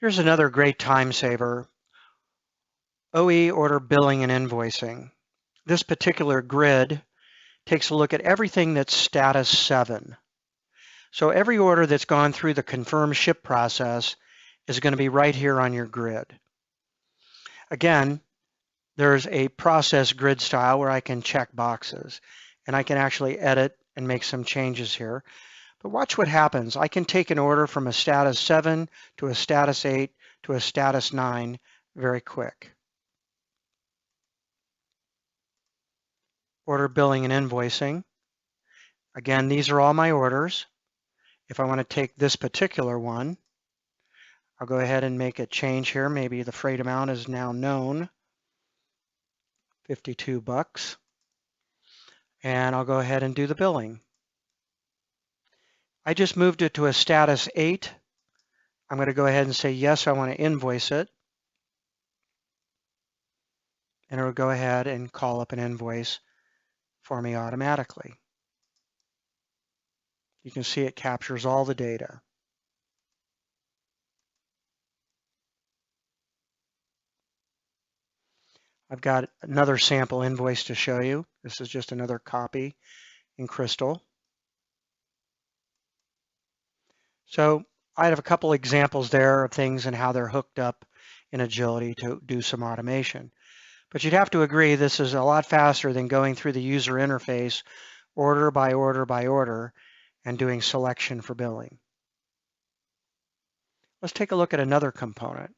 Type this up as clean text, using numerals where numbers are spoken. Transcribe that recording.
Here's another great time saver, OE Order Billing and Invoicing. This particular grid takes a look at everything that's status 7. So every order that's gone through the confirm ship process is going to be right here on your grid. Again, there's a process grid style where I can check boxes, and I can actually edit and make some changes here. But watch what happens. I can take an order from a status 7 to a status 8 to a status 9 very quick. Order billing and invoicing. Again, these are all my orders. If I want to take this particular one, I'll go ahead and make a change here. Maybe the freight amount is now known, $52. And I'll go ahead and do the billing. I just moved it to a status 8. I'm going to go ahead and say, yes, I want to invoice it. And it will go ahead and call up an invoice for me automatically. You can see it captures all the data. I've got another sample invoice to show you. This is just another copy in Crystal. So I have a couple examples there of things and how they're hooked up in Agility to do some automation. But you'd have to agree this is a lot faster than going through the user interface order by order by order and doing selection for billing. Let's take a look at another component.